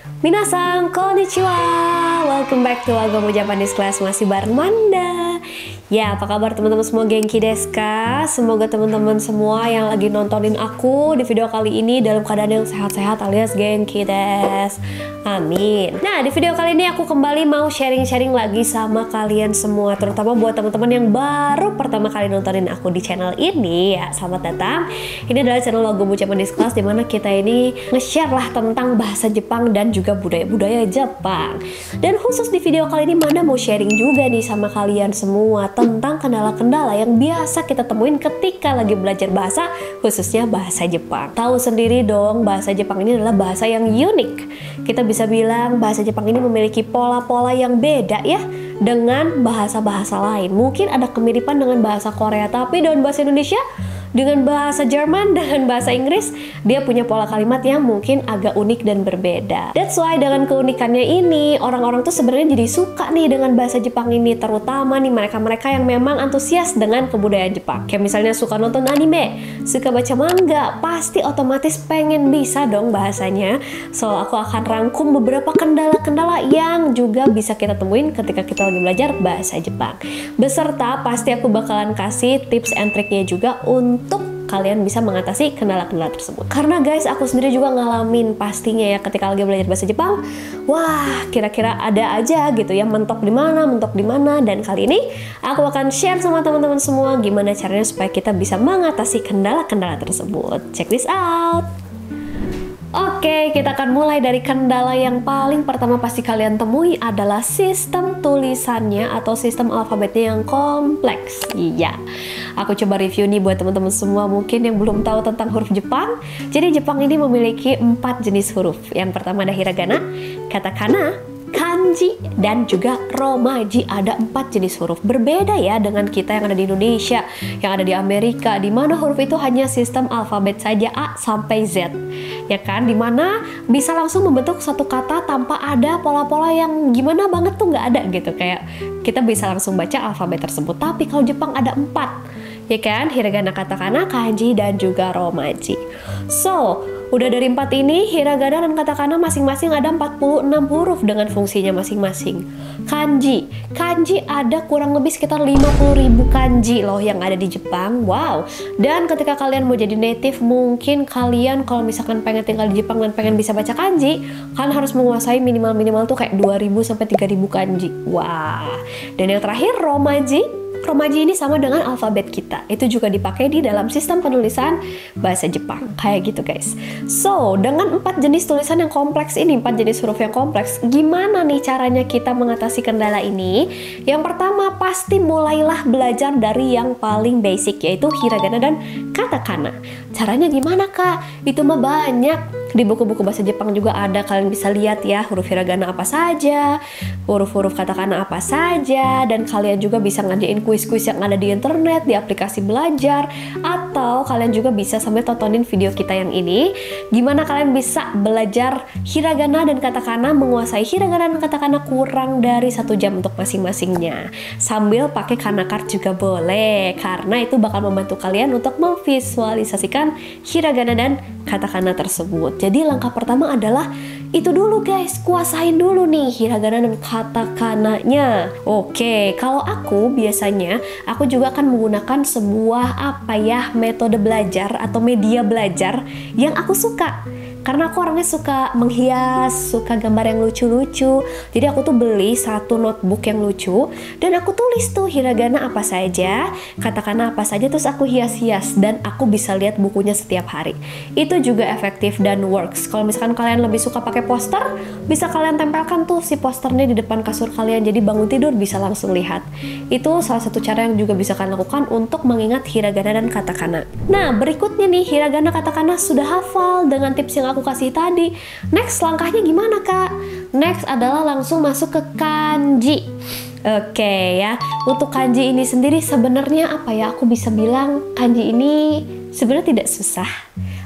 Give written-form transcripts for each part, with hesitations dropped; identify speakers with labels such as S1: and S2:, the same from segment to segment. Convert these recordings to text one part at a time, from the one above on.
S1: Minasan, konnichiwa. Welcome back to Wagomu Japanese Class. Masih bareng Manda. Ya, apa kabar teman-teman semua, genki desu ka? Semoga teman-teman semua yang lagi nontonin aku di video kali ini dalam keadaan yang sehat-sehat alias genki desu. Amin. Nah, di video kali ini aku kembali mau sharing-sharing lagi sama kalian semua, terutama buat teman-teman yang baru pertama kali nontonin aku di channel ini. Ya, selamat datang. Ini adalah channel Wagomu Japanese Class, dimana kita ini nge-share lah tentang bahasa Jepang dan juga budaya-budaya Jepang. Dan khusus di video kali ini Manda mau sharing juga nih sama kalian semua tentang kendala-kendala yang biasa kita temuin ketika lagi belajar bahasa, khususnya bahasa Jepang. Tahu sendiri dong, bahasa Jepang ini adalah bahasa yang unik. Kita bisa bilang bahasa Jepang ini memiliki pola-pola yang beda ya dengan bahasa-bahasa lain. Mungkin ada kemiripan dengan bahasa Korea, tapi dengan bahasa Indonesia, dengan bahasa Jerman, dengan bahasa Inggris, dia punya pola kalimat yang mungkin agak unik dan berbeda. That's why dengan keunikannya ini, orang-orang tuh sebenarnya jadi suka nih dengan bahasa Jepang ini, terutama nih mereka-mereka yang memang antusias dengan kebudayaan Jepang. Kayak misalnya suka nonton anime, suka baca manga, pasti otomatis pengen bisa dong bahasanya. So, aku akan rangkum beberapa kendala-kendala yang juga bisa kita temuin ketika kita lagi belajar bahasa Jepang. Beserta pasti aku bakalan kasih tips and triknya juga untuk kalian bisa mengatasi kendala-kendala tersebut. Karena guys, aku sendiri juga ngalamin pastinya ya ketika lagi belajar bahasa Jepang. Wah, kira-kira ada aja gitu ya mentok di mana, dan kali ini aku akan share sama teman-teman semua gimana caranya supaya kita bisa mengatasi kendala-kendala tersebut. Check this out. Oke, kita akan mulai dari kendala yang paling pertama pasti kalian temui adalah sistem tulisannya atau sistem alfabetnya yang kompleks. Iya, aku coba review nih buat teman-teman semua mungkin yang belum tahu tentang huruf Jepang. Jadi Jepang ini memiliki 4 jenis huruf. Yang pertama ada hiragana, katakana, kanji, dan juga romaji. Ada 4 jenis huruf. Berbeda ya dengan kita yang ada di Indonesia, yang ada di Amerika, di mana huruf itu hanya sistem alfabet saja A sampai Z. Ya kan, dimana bisa langsung membentuk satu kata tanpa ada pola-pola yang gimana banget tuh, nggak ada gitu. Kayak kita bisa langsung baca alfabet tersebut. Tapi kalau Jepang ada 4, ya kan, hiragana, katakana, kanji, dan juga romaji. So, udah dari 4 ini, hiragana dan katakana masing-masing ada 46 huruf dengan fungsinya masing-masing. Kanji ada kurang lebih sekitar 50.000 kanji loh yang ada di Jepang. Wow. Dan ketika kalian mau jadi native, mungkin kalian kalau misalkan pengen tinggal di Jepang dan pengen bisa baca kanji, kalian harus menguasai minimal tuh kayak 2.000 sampai 3.000 kanji. Wah. Dan yang terakhir, romaji ini sama dengan alfabet kita. Itu juga dipakai di dalam sistem penulisan bahasa Jepang. Kayak gitu guys. So, dengan 4 jenis tulisan yang kompleks ini, 4 jenis huruf yang kompleks, gimana nih caranya kita mengatasi kendala ini? Yang pertama, pasti mulailah belajar dari yang paling basic, yaitu hiragana dan katakana. Caranya gimana kak? Itu mah banyak. Di buku-buku bahasa Jepang juga ada, kalian bisa lihat ya huruf hiragana apa saja, huruf-huruf katakana apa saja, dan kalian juga bisa ngerjain kuis-kuis yang ada di internet, di aplikasi belajar, atau kalian juga bisa sambil tontonin video kita yang ini, gimana kalian bisa belajar hiragana dan katakana, menguasai hiragana dan katakana kurang dari 1 jam untuk masing-masingnya. Sambil pakai kanakart juga boleh, karena itu bakal membantu kalian untuk memvisualisasikan hiragana dan katakana tersebut. Jadi langkah pertama adalah itu dulu guys, kuasain dulu nih hiragana dan katakananya. Oke, kalau aku biasanya aku juga akan menggunakan sebuah metode belajar atau media belajar yang aku suka. Karena aku orangnya suka menghias, suka gambar yang lucu-lucu. Jadi aku tuh beli satu notebook yang lucu dan aku tulis tuh hiragana apa saja, katakana apa saja, terus aku hias-hias dan aku bisa lihat bukunya setiap hari. Itu juga efektif dan works. Kalau misalkan kalian lebih suka pakai poster, bisa kalian tempelkan tuh si posternya di depan kasur kalian. Jadi bangun tidur bisa langsung lihat. Itu salah satu cara yang juga bisa kalian lakukan untuk mengingat hiragana dan katakana. Nah, berikutnya nih, hiragana katakana sudah hafal dengan tips yang aku kasih tadi. Next, langkahnya gimana kak? Next adalah langsung masuk ke kanji. Oke ya, untuk kanji ini sendiri sebenarnya apa ya? Aku bisa bilang kanji ini sebenarnya tidak susah.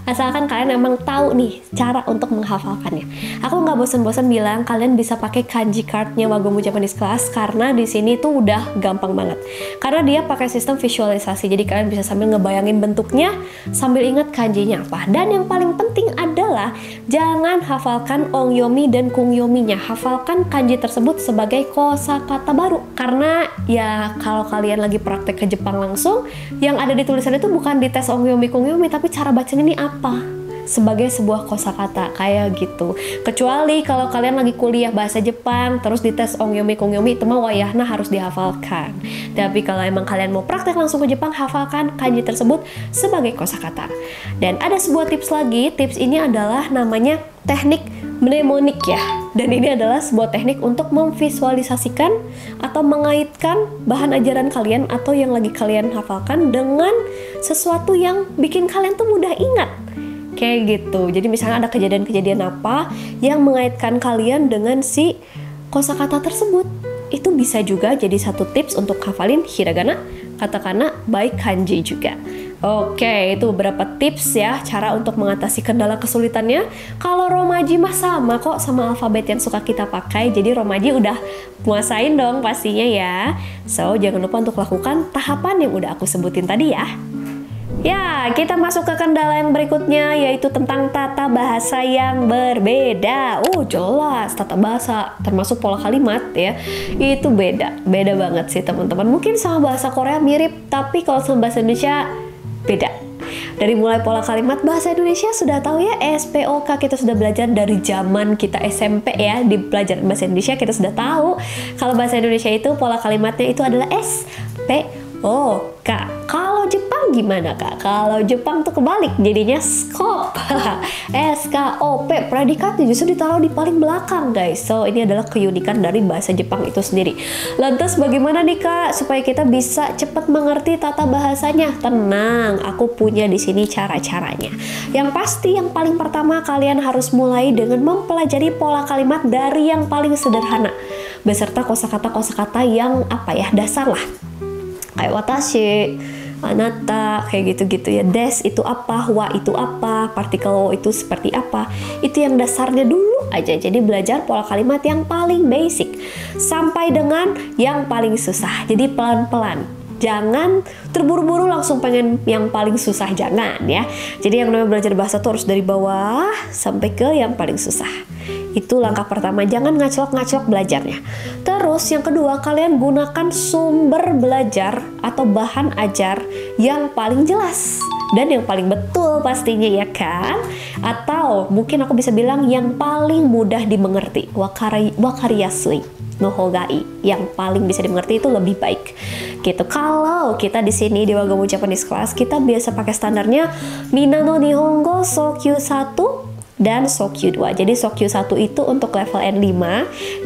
S1: asalkan kalian emang tahu nih cara untuk menghafalkannya. Aku nggak bosan-bosan bilang kalian bisa pakai kanji cardnya Wagomu Japanese Class, karena di sini tuh udah gampang banget. Karena dia pakai sistem visualisasi, jadi kalian bisa sambil ngebayangin bentuknya, sambil ingat kanjinya apa. Dan yang paling penting adalah jangan hafalkan ongyomi dan kungyominya, hafalkan kanji tersebut sebagai kosakata baru. Karena ya kalau kalian lagi praktek ke Jepang langsung, yang ada di tulisan itu bukan di tes ongyomi kungyomi, tapi cara bacanya ini apa sebagai sebuah kosakata kayak gitu. Kecuali kalau kalian lagi kuliah bahasa Jepang terus dites ongyomi kungyomi, itu mah wayahna harus dihafalkan. Tapi kalau emang kalian mau praktek langsung ke Jepang, hafalkan kanji tersebut sebagai kosakata. Dan ada sebuah tips lagi. Tips ini adalah namanya teknik mnemonik ya. Dan ini adalah sebuah teknik untuk memvisualisasikan atau mengaitkan bahan ajaran kalian atau yang lagi kalian hafalkan dengan sesuatu yang bikin kalian tuh mudah ingat. Kayak gitu. Jadi misalnya ada kejadian-kejadian apa yang mengaitkan kalian dengan si kosakata tersebut. Itu bisa juga jadi satu tips untuk hafalin hiragana, katakana, baik kanji juga. Oke, itu beberapa tips ya, cara untuk mengatasi kendala kesulitannya. Kalau romaji mah sama kok sama alfabet yang suka kita pakai, jadi romaji udah muasain dong pastinya ya. So, jangan lupa untuk lakukan tahapan yang udah aku sebutin tadi ya. Ya, kita masuk ke kendala yang berikutnya, yaitu tentang tata bahasa yang berbeda. Oh, jelas, tata bahasa termasuk pola kalimat ya, itu beda banget sih teman-teman. Mungkin sama bahasa Korea mirip, tapi kalau sama bahasa Indonesia beda. Dari mulai pola kalimat bahasa Indonesia sudah tahu ya, SPOK kita sudah belajar dari zaman kita SMP ya, di pelajaran bahasa Indonesia kita sudah tahu kalau bahasa Indonesia itu pola kalimatnya itu adalah SPOK. Kalau Jepang gimana Kak? Kalau Jepang tuh kebalik, jadinya skop. SKOP, predikatnya justru ditaruh di paling belakang guys. So ini adalah keunikan dari bahasa Jepang itu sendiri. Lantas bagaimana nih Kak supaya kita bisa cepat mengerti tata bahasanya? Tenang, aku punya di sini cara-caranya. Yang pasti yang paling pertama kalian harus mulai dengan mempelajari pola kalimat dari yang paling sederhana, beserta kosakata-kosakata yang apa ya, dasar lah. Kayak watashi, anata, kayak gitu-gitu ya. Des itu apa, wa itu apa, partikel wo itu seperti apa. Itu yang dasarnya dulu aja. Jadi belajar pola kalimat yang paling basic sampai dengan yang paling susah. Jadi pelan-pelan. Jangan terburu-buru langsung pengen yang paling susah, jangan ya. Jadi yang namanya belajar bahasa tuh harus dari bawah sampai ke yang paling susah. Itu langkah pertama, jangan ngaclok-ngaclok belajarnya. Terus yang kedua, kalian gunakan sumber belajar atau bahan ajar yang paling jelas dan yang paling betul pastinya ya kan? Atau mungkin aku bisa bilang yang paling mudah dimengerti, wakariyasui no hogai, yang paling bisa dimengerti itu lebih baik. Gitu. Kalau kita di sini di Wagomu Japanese Class, kita biasa pakai standarnya Mina no Nihongo Sokyu 1 dan Sokyu 2. Jadi Sokyu 1 itu untuk level N5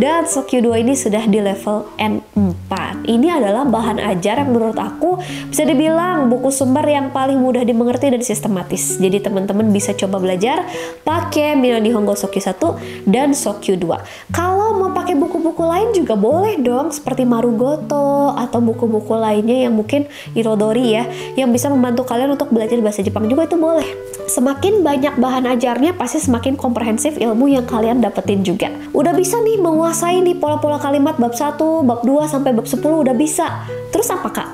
S1: dan Sokyu 2 ini sudah di level N4. Ini adalah bahan ajar yang menurut aku bisa dibilang buku sumber yang paling mudah dimengerti dan sistematis. Jadi teman-teman bisa coba belajar pakai Mina Nihongo Sokyu 1 dan Sokyu 2. Kalau mau pakai buku-buku lain juga boleh dong, seperti Marugoto atau buku-buku lainnya yang mungkin Irodori ya, yang bisa membantu kalian untuk belajar bahasa Jepang juga, itu boleh. Semakin banyak bahan ajarnya pasti semakin komprehensif ilmu yang kalian dapetin juga. Udah bisa nih menguasai nih pola-pola kalimat bab 1, bab 2 sampai bab 10 udah bisa. Terus apa Kak?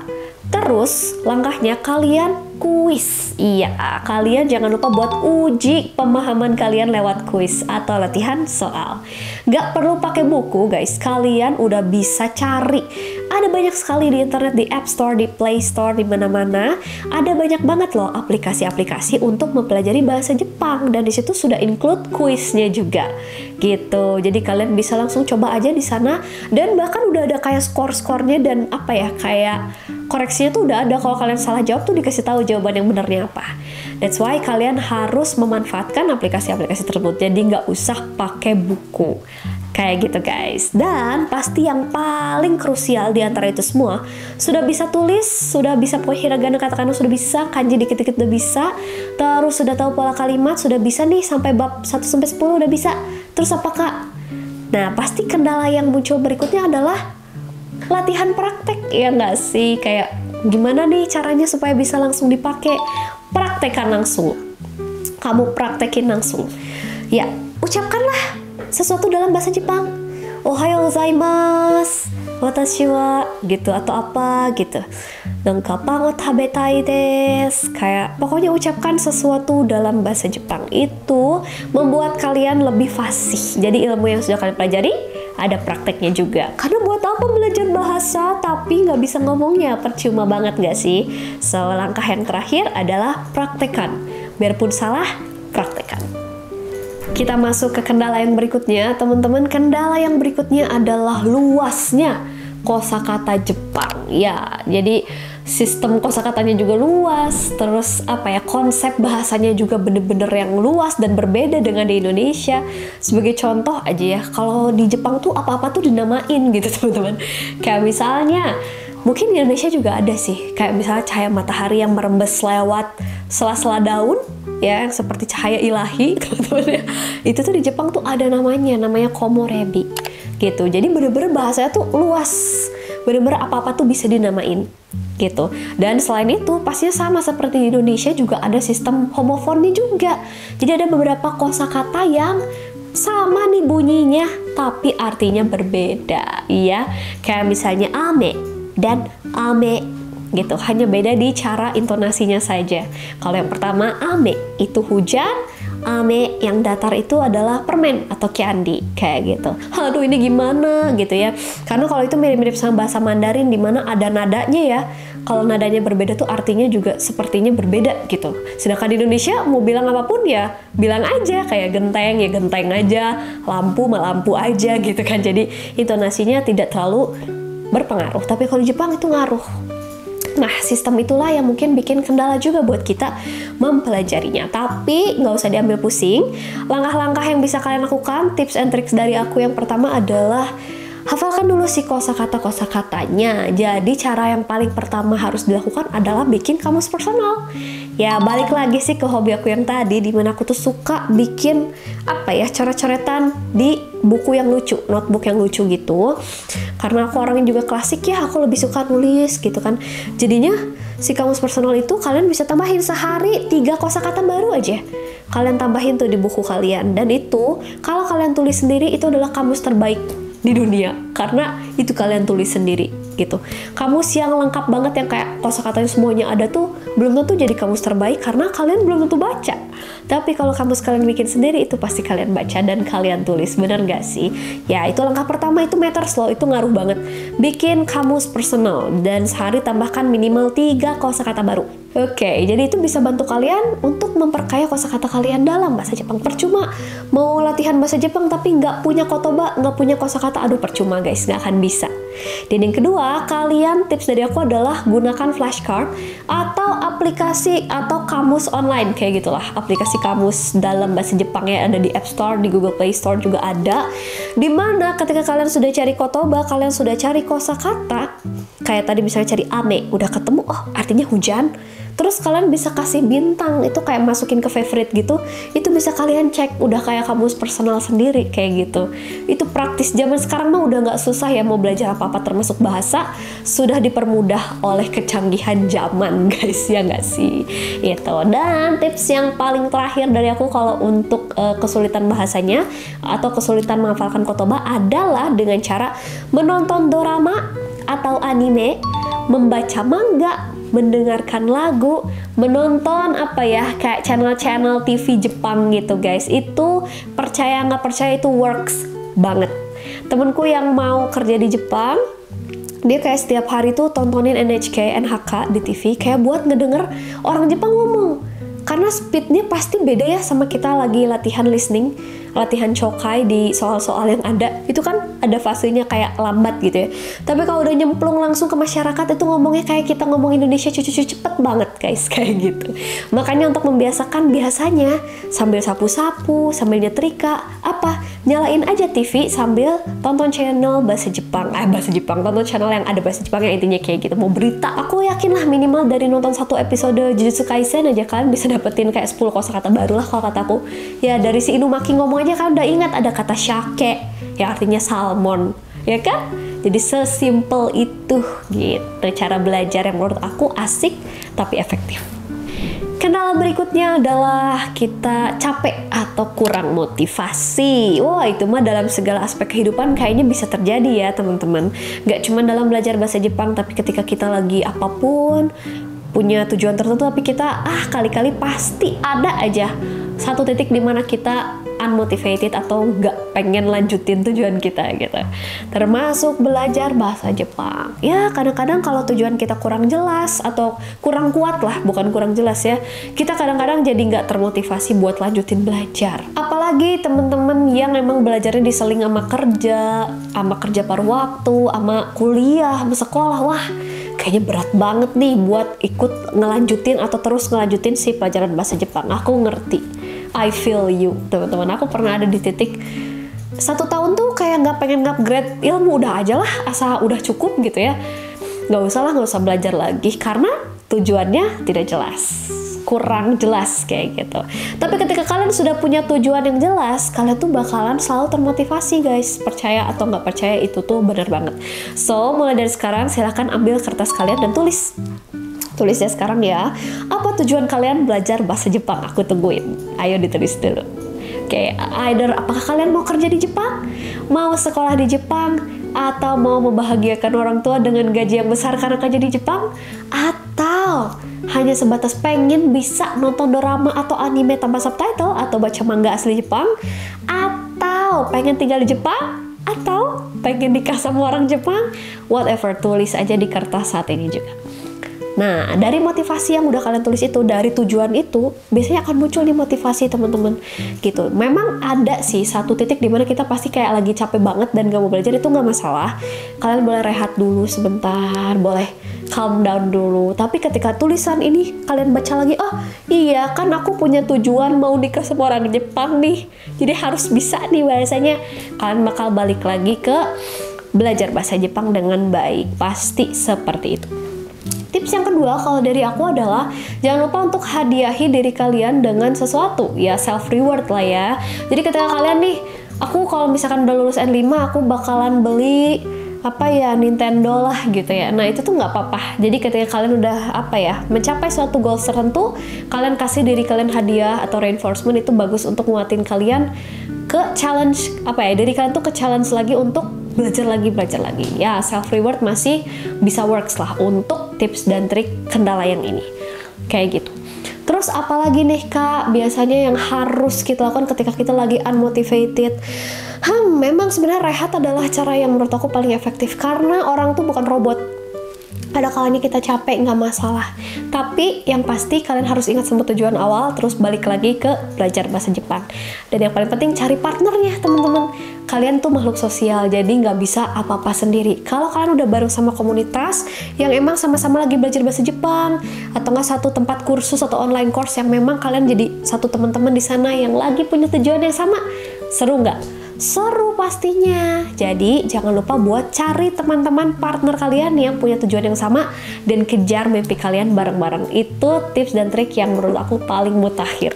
S1: Terus langkahnya kalian kuis. Iya, kalian jangan lupa buat uji pemahaman kalian lewat kuis atau latihan soal. Gak perlu pakai buku guys, kalian udah bisa cari. Ada banyak sekali di internet, di App Store, di Play Store, di mana-mana. Ada banyak banget loh aplikasi-aplikasi untuk mempelajari bahasa Jepang, dan di situ sudah include kuisnya juga. Gitu. Jadi kalian bisa langsung coba aja di sana, dan bahkan udah ada kayak skor-skornya dan apa ya, kayak koreksinya tuh udah ada. Kalau kalian salah jawab tuh dikasih tahu jawaban yang benarnya apa. That's why kalian harus memanfaatkan aplikasi-aplikasi tersebut. Jadi nggak usah pakai buku. Kayak gitu guys. Dan pasti yang paling krusial di antara itu semua, sudah bisa tulis, sudah bisa pokoknya hiragana, katakana sudah bisa, kanji dikit-dikit udah bisa, terus sudah tahu pola kalimat, sudah bisa nih sampai bab 1 sampai 10 udah bisa. Terus apa Kak? Nah, pasti kendala yang muncul berikutnya adalah latihan praktek, ya nggak sih? Kayak gimana nih caranya supaya bisa langsung dipakai? Praktekkan langsung. kamu praktekin langsung. Ya, ucapkanlah sesuatu dalam bahasa Jepang. Ohayou gozaimasu, watashi wa gitu atau apa gitu. Nangka pan o tabetai desu. Kayak pokoknya ucapkan sesuatu dalam bahasa Jepang itu membuat kalian lebih fasih. Jadi ilmu yang sudah kalian pelajari ada prakteknya juga. Karena buat apa belajar bahasa tapi nggak bisa ngomongnya? Percuma banget nggak sih? So, langkah yang terakhir adalah praktekan. Biarpun salah, praktekan. Kita masuk ke kendala yang berikutnya, teman-teman. Kendala yang berikutnya adalah luasnya kosakata Jepang. Ya, jadi sistem kosakatanya juga luas, terus konsep bahasanya juga bener-bener yang luas dan berbeda dengan di Indonesia. Sebagai contoh aja ya, kalau di Jepang tuh apa-apa tuh dinamain gitu teman-teman. Kayak misalnya, mungkin di Indonesia juga ada sih, kayak misalnya cahaya matahari yang merembes lewat sela-sela daun, ya, yang seperti cahaya ilahi teman-teman ya. Itu tuh di Jepang tuh ada namanya komorebi gitu. Jadi bener-bener bahasanya tuh luas, bener-bener apa-apa tuh bisa dinamain gitu. Dan selain itu pastinya sama seperti di Indonesia juga ada sistem homofonnya juga. Jadi ada beberapa kosakata yang sama nih bunyinya tapi artinya berbeda ya. Kayak misalnya ame dan ame gitu, hanya beda di cara intonasinya saja. Kalau yang pertama ame itu hujan, ame yang datar itu adalah permen atau candy kayak gitu. Aduh, ini gimana gitu ya, karena kalau itu mirip-mirip sama bahasa Mandarin dimana ada nadanya ya. Kalau nadanya berbeda tuh artinya juga sepertinya berbeda gitu. Sedangkan di Indonesia mau bilang apapun ya bilang aja, kayak genteng ya genteng aja, lampu mah lampu aja gitu kan. Jadi intonasinya tidak terlalu berpengaruh, tapi kalau di Jepang itu ngaruh. Nah, sistem itulah yang mungkin bikin kendala juga buat kita mempelajarinya. Tapi nggak usah diambil pusing. Langkah-langkah yang bisa kalian lakukan, tips and tricks dari aku yang pertama adalah hafalkan dulu si kosakata-kosakatanya. Jadi cara yang paling pertama harus dilakukan adalah bikin kamus personal. Ya, balik lagi sih ke hobi aku yang tadi, dimana aku tuh suka bikin coret-coretan di buku yang lucu, notebook yang lucu gitu. Karena aku orangnya juga klasik ya, aku lebih suka nulis gitu kan. Jadinya si kamus personal itu kalian bisa tambahin sehari 3 kosakata baru aja. Kalian tambahin tuh di buku kalian. Dan itu kalau kalian tulis sendiri itu adalah kamus terbaik di dunia, karena itu kalian tulis sendiri gitu. Kamus yang lengkap banget yang kayak kosakatanya semuanya ada tuh belum tentu jadi kamus terbaik karena kalian belum tentu baca. Tapi kalau kamus kalian bikin sendiri itu pasti kalian baca dan kalian tulis. Bener gak sih? Ya, itu langkah pertama, itu matters loh, itu ngaruh banget. Bikin kamus personal dan sehari tambahkan minimal 3 kosakata baru. Oke, jadi itu bisa bantu kalian untuk memperkaya kosakata kalian dalam bahasa Jepang. Percuma mau latihan bahasa Jepang tapi nggak punya kotoba, nggak punya kosakata, aduh percuma guys, nggak akan bisa. Dan yang kedua, kalian tips dari aku adalah gunakan flashcard atau aplikasi atau kamus online kayak gitulah. Aplikasi kamus dalam bahasa Jepang yang ada di App Store, di Google Play Store juga ada. Dimana ketika kalian sudah cari kotoba, kalian sudah cari kosakata, kayak tadi misalnya cari ame, udah ketemu, oh artinya hujan. Terus kalian bisa kasih bintang, itu kayak masukin ke favorite gitu. Itu bisa kalian cek, udah kayak kamus personal sendiri kayak gitu. Itu praktis. Zaman sekarang mah udah nggak susah ya mau belajar apa-apa termasuk bahasa. Sudah dipermudah oleh kecanggihan zaman guys, ya nggak sih? Itu. Dan tips yang paling terakhir dari aku kalau untuk kesulitan bahasanya atau kesulitan menghafalkan kotoba adalah dengan cara menonton dorama atau anime, membaca manga, mendengarkan lagu, menonton kayak channel-channel TV Jepang gitu guys. Itu percaya nggak percaya itu works banget. Temenku yang mau kerja di Jepang, dia kayak setiap hari tuh tontonin NHK, NHK di TV kayak buat ngedenger orang Jepang ngomong. Karena speednya pasti beda ya sama kita lagi latihan listening, latihan chokai di soal-soal yang ada. Itu kan ada fasenya kayak lambat gitu ya. Tapi kalau udah nyemplung langsung ke masyarakat itu ngomongnya kayak kita ngomong Indonesia cucu-cucu cepet banget guys, kayak gitu. Makanya untuk membiasakan biasanya sambil sapu-sapu, sambil nyetrika, nyalain aja TV sambil tonton channel bahasa Jepang. Tonton channel yang ada bahasa Jepang yang intinya kayak gitu. Mau berita, aku yakin lah minimal dari nonton 1 episode Jujutsu Kaisen aja kalian bisa dapetin kayak 10 kosakata baru lah kalau kataku. Ya dari si Inumaki ngomong aja kan udah ingat ada kata shake yang artinya salmon, ya kan? Jadi sesimpel itu gitu cara belajar yang menurut aku asik tapi efektif. Kendala berikutnya adalah kita capek atau kurang motivasi. Wah, itu mah dalam segala aspek kehidupan kayaknya bisa terjadi ya teman-teman. Gak cuma dalam belajar bahasa Jepang, tapi ketika kita lagi apapun, punya tujuan tertentu, tapi kita kali-kali pasti ada aja satu titik di mana kita unmotivated atau nggak pengen lanjutin tujuan kita gitu. Termasuk belajar bahasa Jepang. Ya kadang-kadang kalau tujuan kita kurang jelas atau kurang kuat lah, bukan kurang jelas ya, kita kadang-kadang jadi nggak termotivasi buat lanjutin belajar. Apalagi temen-temen yang emang belajarnya diseling sama kerja paruh waktu, sama kuliah, sama sekolah, wah kayaknya berat banget nih buat ikut ngelanjutin atau terus ngelanjutin si pelajaran bahasa Jepang. Aku ngerti, I feel you teman-teman. Aku pernah ada di titik 1 tahun tuh kayak nggak pengen upgrade ilmu, udah aja lah, asa udah cukup gitu ya, nggak usah belajar lagi karena tujuannya tidak jelas, kurang jelas kayak gitu. Tapi ketika kalian sudah punya tujuan yang jelas, kalian tuh bakalan selalu termotivasi guys. Percaya atau nggak percaya, itu tuh bener banget. So mulai dari sekarang silahkan ambil kertas kalian dan tulis ya sekarang ya, apa tujuan kalian belajar bahasa Jepang? Aku tungguin, ayo ditulis dulu. Oke, either apakah kalian mau kerja di Jepang, mau sekolah di Jepang, atau mau membahagiakan orang tua dengan gaji yang besar karena kerja di Jepang, atau hanya sebatas pengen bisa nonton drama atau anime tanpa subtitle, atau baca manga asli Jepang, atau pengen tinggal di Jepang, atau pengen nikah sama orang Jepang. Whatever, tulis aja di kertas saat ini juga. Nah, dari motivasi yang udah kalian tulis itu, dari tujuan itu, biasanya akan muncul nih motivasi teman-teman gitu. Memang ada sih satu titik dimana kita pasti kayak lagi capek banget dan gak mau belajar, itu gak masalah. Kalian boleh rehat dulu sebentar, boleh calm down dulu. Tapi ketika tulisan ini kalian baca lagi, oh iya kan aku punya tujuan mau nikah sama orang Jepang nih, jadi harus bisa nih bahasanya. Kalian bakal balik lagi ke belajar bahasa Jepang dengan baik, pasti seperti itu. Tips yang kedua kalau dari aku adalah jangan lupa untuk hadiahi diri kalian dengan sesuatu, ya self reward lah ya. Jadi ketika kalian nih, aku kalau misalkan udah lulus N5 aku bakalan beli Nintendo lah gitu ya. Nah itu tuh nggak apa-apa. Jadi ketika kalian udah mencapai suatu goals tertentu, kalian kasih diri kalian hadiah atau reinforcement, itu bagus untuk nguatin kalian ke challenge diri kalian tuh ke challenge lagi untuk belajar lagi ya. Self reward masih bisa works lah untuk tips dan trik kendala yang ini kayak gitu. Terus apalagi nih Kak biasanya yang harus kita lakukan ketika kita lagi unmotivated? Memang sebenarnya rehat adalah cara yang menurut aku paling efektif, karena orang tuh bukan robot. Ada kalanya kita capek, nggak masalah. Tapi yang pasti kalian harus ingat sama tujuan awal, terus balik lagi ke belajar bahasa Jepang. Dan yang paling penting cari partnernya teman-teman. Kalian tuh makhluk sosial, jadi nggak bisa apa-apa sendiri. Kalau kalian udah bareng sama komunitas yang emang sama-sama lagi belajar bahasa Jepang, atau nggak satu tempat kursus atau online course yang memang kalian jadi satu teman-teman di sana yang lagi punya tujuan yang sama, seru nggak? Seru pastinya. Jadi jangan lupa buat cari teman-teman partner kalian yang punya tujuan yang sama dan kejar mimpi kalian bareng-bareng. Itu tips dan trik yang menurut aku paling mutakhir.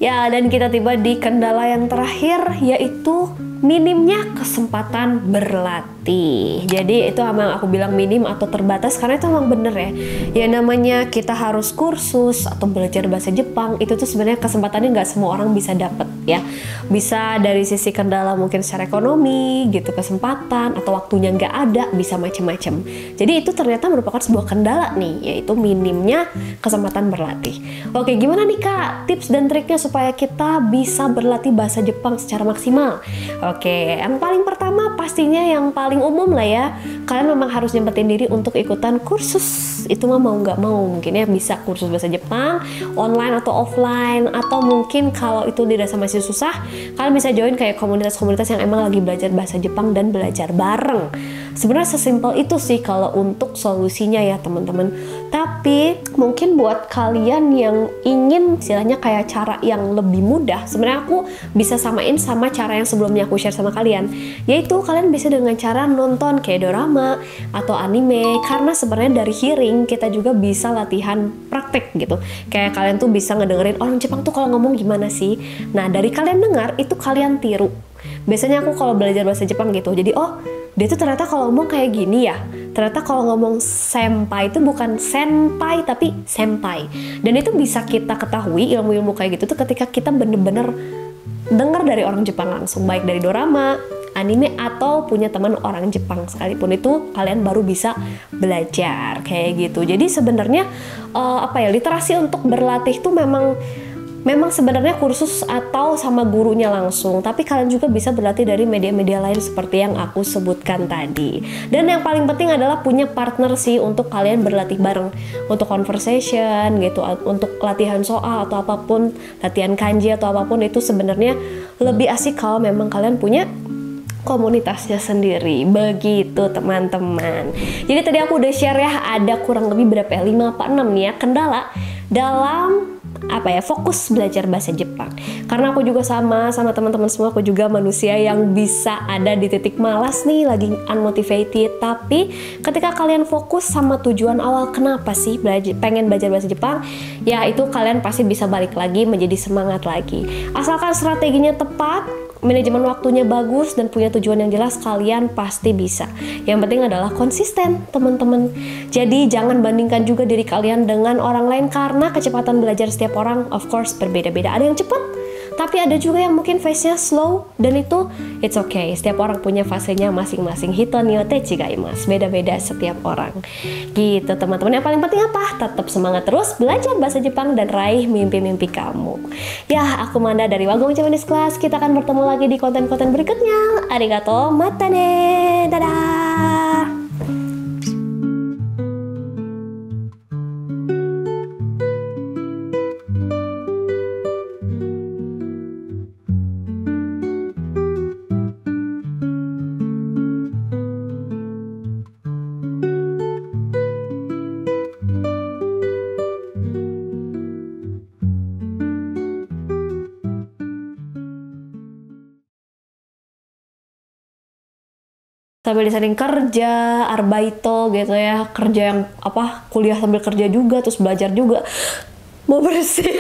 S1: Ya, dan kita tiba di kendala yang terakhir, yaitu minimnya kesempatan berlatih. Jadi itu emang aku bilang minim atau terbatas karena itu emang bener ya. Ya namanya kita harus kursus atau belajar bahasa Jepang, itu tuh sebenarnya kesempatannya nggak semua orang bisa dapet ya. Bisa dari sisi kendala mungkin secara ekonomi gitu, kesempatan atau waktunya nggak ada, bisa macem-macem. Jadi itu ternyata merupakan sebuah kendala nih, yaitu minimnya kesempatan berlatih. Oke, gimana nih Kak tips dan triknya supaya kita bisa berlatih bahasa Jepang secara maksimal? Oke, yang paling pertama pastinya yang paling umum lah ya, kalian memang harus nyempetin diri untuk ikutan kursus. Itu mah mau nggak mau, mungkin ya bisa kursus bahasa Jepang online atau offline, atau mungkin kalau itu dirasa masih susah, kalian bisa join kayak komunitas-komunitas yang emang lagi belajar bahasa Jepang dan belajar bareng. Sebenarnya sesimpel itu sih kalau untuk solusinya ya teman-teman. Tapi mungkin buat kalian yang ingin istilahnya kayak cara yang lebih mudah, sebenarnya aku bisa samain sama cara yang sebelumnya aku share sama kalian, yaitu kalian bisa dengan cara nonton kayak dorama atau anime, karena sebenarnya dari hearing kita juga bisa latihan praktek gitu. Kayak kalian tuh bisa ngedengerin orang Jepang tuh kalau ngomong gimana sih. Nah dari kalian dengar itu kalian tiru. Biasanya aku kalau belajar bahasa Jepang gitu, jadi oh dia tuh ternyata kalau ngomong kayak gini ya. ternyata kalau ngomong senpai itu bukan senpai tapi senpai. Dan itu bisa kita ketahui ilmu-ilmu kayak gitu tuh ketika kita bener-bener dengar dari orang Jepang langsung, baik dari dorama, anime, atau punya teman orang Jepang sekalipun, itu kalian baru bisa belajar kayak gitu. Jadi sebenarnya literasi untuk berlatih tuh memang sebenarnya kursus atau sama gurunya langsung, tapi kalian juga bisa berlatih dari media-media lain seperti yang aku sebutkan tadi. Dan yang paling penting adalah punya partner sih untuk kalian berlatih bareng, untuk conversation gitu, untuk latihan soal atau apapun, latihan kanji atau apapun, itu sebenarnya lebih asik kalau memang kalian punya komunitasnya sendiri, begitu teman-teman. Jadi tadi aku udah share ya, ada kurang lebih berapa ya, 5 apa 6 nih ya kendala dalam fokus belajar bahasa Jepang. Karena aku juga sama teman-teman semua, aku juga manusia yang bisa ada di titik malas nih, lagi unmotivated. Tapi ketika kalian fokus sama tujuan awal, kenapa sih pengen belajar bahasa Jepang, ya itu kalian pasti bisa balik lagi menjadi semangat lagi. Asalkan strateginya tepat, manajemen waktunya bagus, dan punya tujuan yang jelas, kalian pasti bisa. Yang penting adalah konsisten, teman-teman. Jadi jangan bandingkan juga diri kalian dengan orang lain, karena kecepatan belajar setiap orang of course berbeda-beda. Ada yang cepat, tapi ada juga yang mungkin phase-nya slow, dan itu it's okay. Setiap orang punya fasenya masing-masing. Hito ni ote chigaimasu. Beda-beda setiap orang. Gitu teman-teman. Yang paling penting apa? Tetap semangat terus belajar bahasa Jepang dan raih mimpi-mimpi kamu. Ya, aku Manda dari Wagong Japanese Class. Kita akan bertemu lagi di konten-konten berikutnya. Arigato, mata ne. Dadah. Sambil disaring kerja, arbaito gitu ya, kerja yang kuliah sambil kerja juga, terus belajar juga, mau bersih.